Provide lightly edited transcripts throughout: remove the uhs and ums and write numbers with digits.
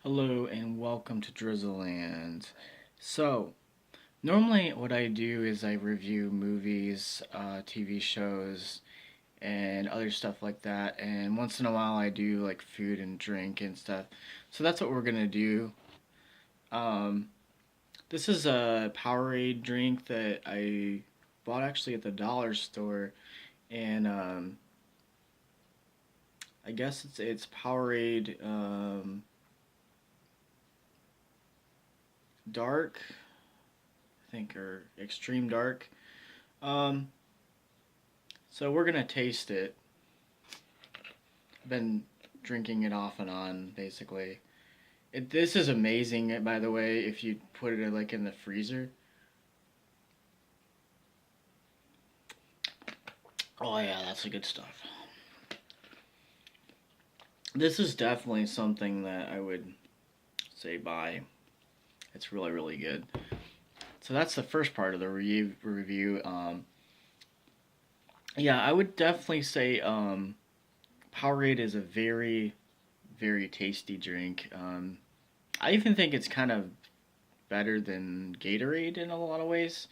Hello and welcome to Drizzleland. So, normally what I do is I review movies, TV shows, and other stuff like that. And once in a while I do like food and drink and stuff. So that's what we're gonna do. Um, this is a Powerade drink that I bought actually at the dollar store, and I guess it's Powerade Dark, I think, or Extreme Dark. Um, so we're gonna taste it. Been drinking it off and on, basically. This is amazing, by the way. If you put it like in the freezer. Oh yeah, that's the good stuff. This is definitely something that I would say buy. It's really really good. So that's the first part of the review. Yeah, I would definitely say Powerade is a very very tasty drink. I even think it's kind of better than Gatorade in a lot of ways.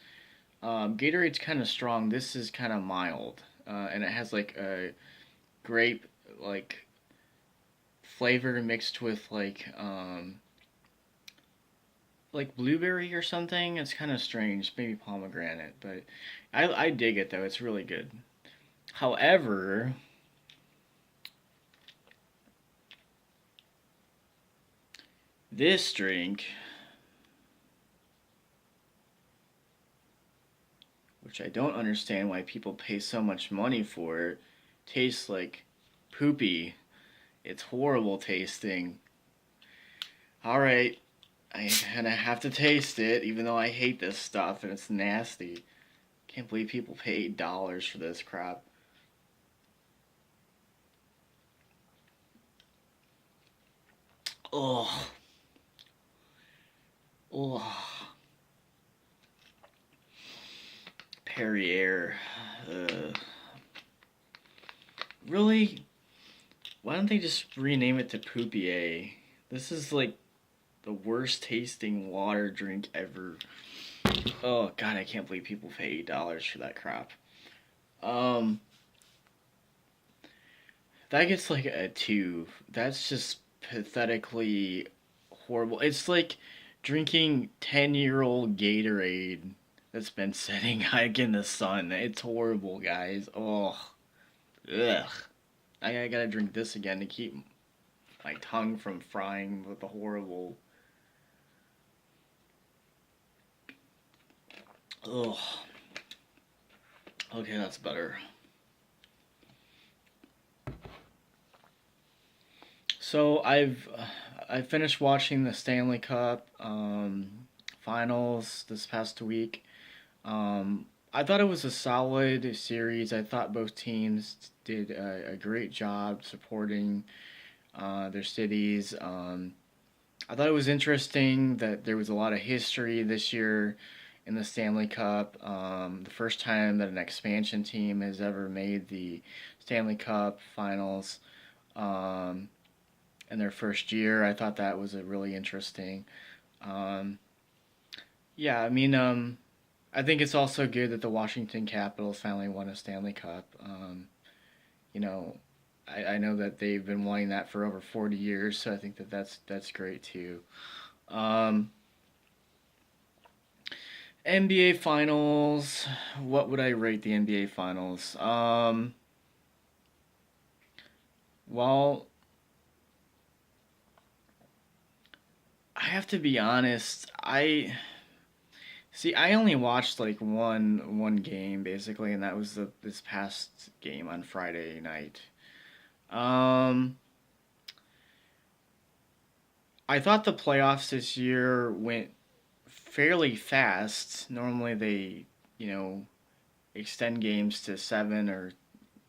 Gatorade's kind of strong. This is kind of mild, and it has like a grape like flavor mixed with like blueberry or something. It's kind of strange, maybe pomegranate, but I dig it though. It's really good. However, this drink, which I don't understand why people pay so much money for, tastes like poopy. It's horrible tasting. All right, I kind of have to taste it, even though I hate this stuff and it's nasty. Can't believe people pay $8 for this crap. Oh, oh, Perrier. Uh, really? Why don't they just rename it to Poupier? This is like the worst tasting water drink ever. Oh god, I can't believe people pay $8 for that crap. Um, that gets like a two. That's just pathetically horrible. It's like drinking 10-year-old Gatorade that's been sitting like in the sun. It's horrible, guys. Oh, ugh. I gotta drink this again to keep my tongue from frying with the horrible. Ugh. Okay, that's better. So I finished watching the Stanley Cup finals this past week. I thought it was a solid series. I thought both teams did a great job supporting their cities. I thought it was interesting that there was a lot of history this year in the Stanley Cup. The first time that an expansion team has ever made the Stanley Cup finals um, in their first year. I thought that was a really interesting. Um, yeah, I mean, I think it's also good that the Washington Capitals finally won a Stanley Cup. You know, I know that they've been wanting that for over 40 years, so I think that that's great too. Um, NBA Finals. What would I rate the NBA Finals? Well, I have to be honest. I only watched like one game basically, and that was this past game on Friday night. Um, I thought the playoffs this year went fairly fast. Normally they, you know, extend games to seven or,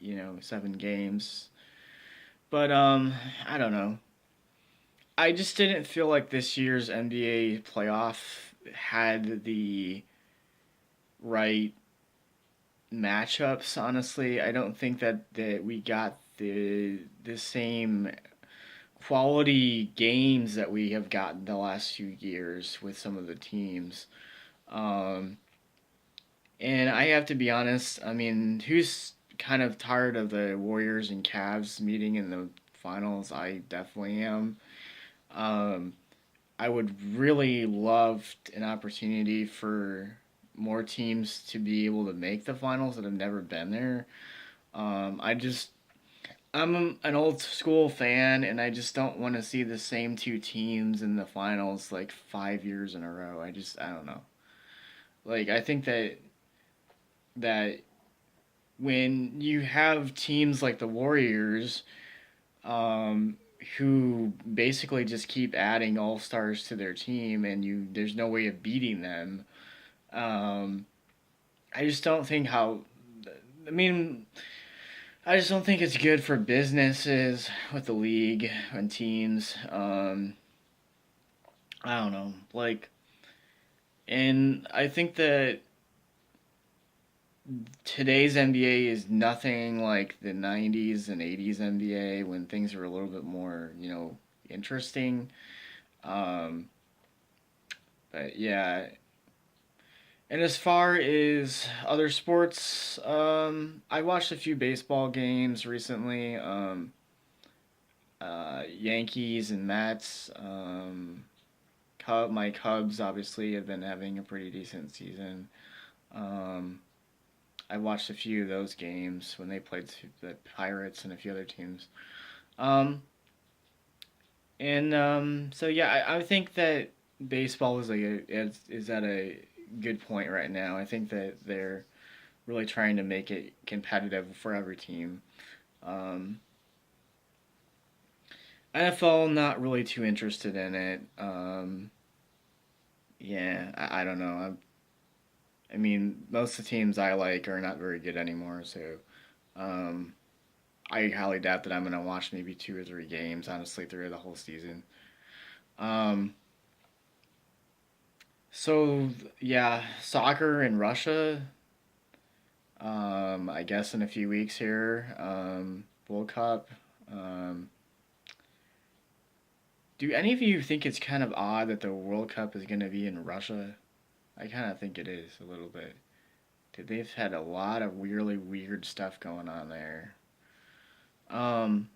7 games. But I don't know. I just didn't feel like this year's NBA playoff had the right matchups. Honestly, I don't think that we got the same quality games that we have gotten the last few years with some of the teams. Um, and I have to be honest, I mean, who's kind of tired of the Warriors and Cavs meeting in the finals? I definitely am. Um, I would really love an opportunity for more teams to be able to make the finals that have never been there. I just I'm an old school fan, and I just don't want to see the same two teams in the finals like 5 years in a row. I don't know. Like I think that when you have teams like the Warriors, um, who basically just keep adding all stars to their team, and there's no way of beating them. Um, I just don't think how. I mean, I just don't think it's good for businesses with the league and teams. I don't know, like, and I think that today's NBA is nothing like the '90s and '80s NBA when things were a little bit more, interesting. Um, but yeah, and as far as other sports, I watched a few baseball games recently. Yankees and Mets. My Cubs obviously have been having a pretty decent season. Um, I watched a few of those games when they played the Pirates and a few other teams. Um, so yeah, I think that baseball is at a good point right now. I think that they're really trying to make it competitive for every team. Um, NFL, not really too interested in it. Yeah, I don't know. I mean, most of the teams I like are not very good anymore, so um, I highly doubt that I'm gonna watch maybe 2 or 3 games, honestly, through the whole season. Um, so yeah, soccer in Russia. I guess in a few weeks here, World Cup. Um, do any of you think it's kind of odd that the World Cup is gonna be in Russia? I kind of think it is a little bit. Dude, they've had a lot of really weird stuff going on there. Um,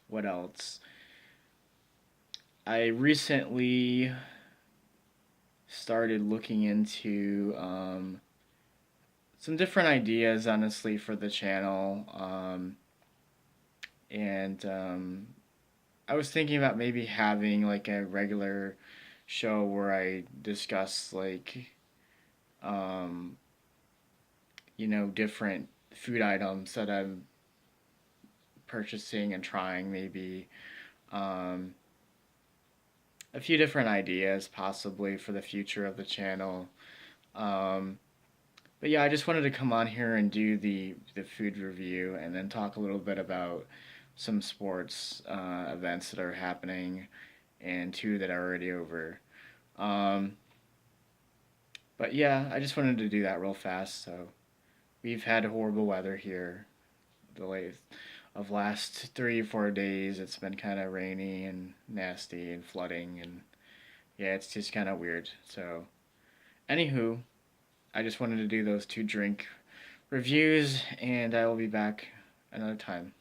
what else? I recently started looking into some different ideas, honestly, for the channel. And I was thinking about maybe having like a regular show where I discuss like, um, different food items that I'm purchasing and trying, maybe. Um, a few different ideas possibly for the future of the channel. Um, but yeah, I just wanted to come on here and do the food review and then talk a little bit about some sports events that are happening and two that are already over. Um, but yeah, I just wanted to do that real fast. So we've had horrible weather here the last 3 or 4 days. It's been kind of rainy and nasty and flooding, and yeah, it's just kind of weird. So anywho, I just wanted to do those two drink reviews, and I will be back another time.